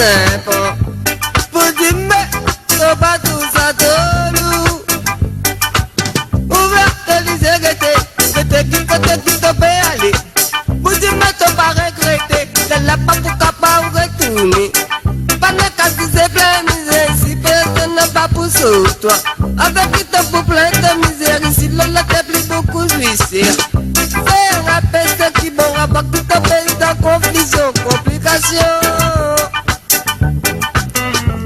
bizarre. Pour dire, mais, c'est pas tout ça, tout nous. Ouverte les yeux, qui te peut aller. Pour dire, mais, t'as pas regretté. C'est là pas pour capable retourner. Pas de cas qui se plaît, misère. Si personne n'a pas pour toi. Avec qui t'as pour plein de misère. Ici, l'on t'es plus beaucoup juicière. C'est un rappel, c'est qui bon rapport. Tout te fait dans confusion, complication.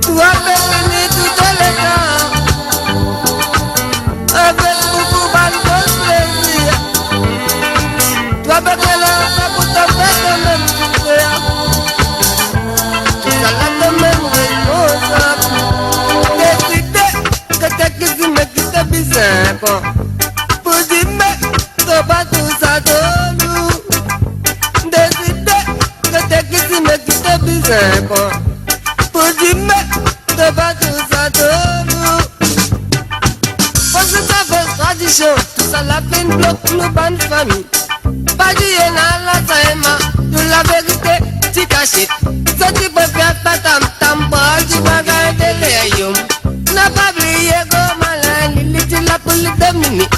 Tout a fait tout le temps. Avec beaucoup de plaisir. Toi, avec l'enfant pour te faire de même souffrir. Ça l'a de même responsable. Décider que t'es qui dit mais qui te bizarre. Pour dire mais c'est pas tout ça de nous. Décider que t'es qui dit mais qui te bizarre. Pour dire mais c'est pas tout ça de nous. Parce que ça fait tradition. Tout ça la peine bloque nos bonnes familles. Pas du dans la taïma, de la vérité, tu cachis. Ça tu peux faire ta tam bras, tu vas garder les yeux. N'a pas oublié comment l'île, tu l'as pour les dominer.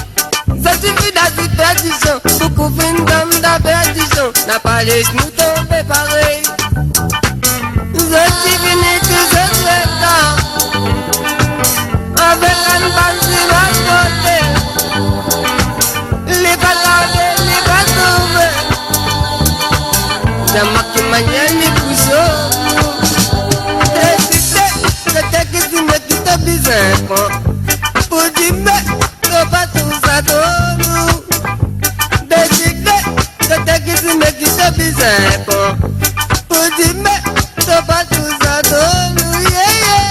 Ça suffit d'avoir perdition, beaucoup fin d'homme de perdition. N'a pas les genoux tombés pareil. Je suis fini tout ce traitant. Avec un balle sur la côté. Les balades, les bateaux. La maquille les poussons. Décider que t'es qui dit mais qui te bizarre. Pour dire mais c'est pas tout ça de nous. Décider que t'es qui dit mais qui te bizarre. Pour dire mais c'est pas tout ça de nous. Yeah, yeah.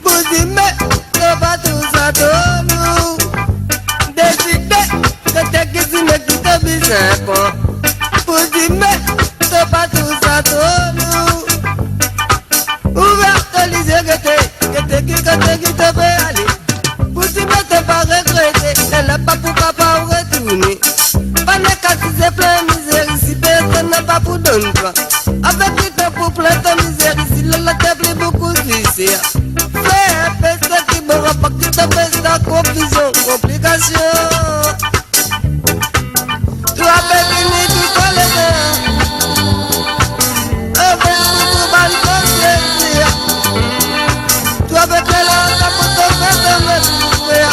Pour dire mais c'est pas tout ça de nous. Décider que t'es qui dit mais qui te bizarre. Pour dire mais c'est pas tout ça de nous. Ouverte les yeux que t'es qui te peut aller. Pour dire mais t'es pas regretté. Elle n'a pas pour papa retourner. Pas de cas qui se plein misère ici. Personne n'a pas pour donner toi. Avec qui t'es pour plein de misère ici. L'on t'es plus beaucoup juicière. Fais un peu ce qui me rapporte. Tu te fais dans confusion, complication. Tu as fait fini tout le temps. Avec beaucoup de plaisir. Tu as fait l'enfant pour te faire de me souffrir.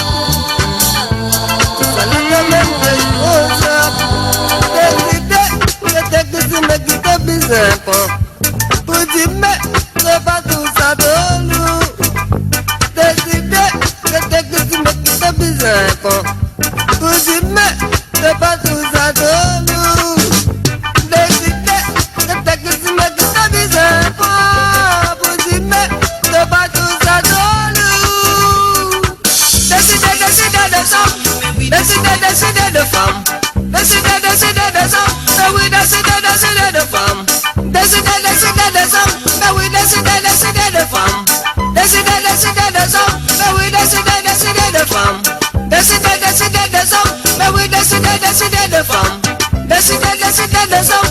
Ça n'a de même responsable. Décider que t'es qui dit mais qui te bizarre. Pour dire mais c'est pas tout ça de nous. Décider que t'es qui dit mais qui te bizarre. Pour dire mais c'est pas tout ça de nous. Décider que t'es qui dit mais qui te bizarre. Pour dire mais c'est pas tout ça de nous. Décider de ça. Décider de femme. Décider de ça. Mais oui décider de femme. Décider des hommes, mais oui décider de femmes. Décider des hommes, mais oui décider de femmes. Décider des hommes, mais oui décider de femmes. Décider des hommes.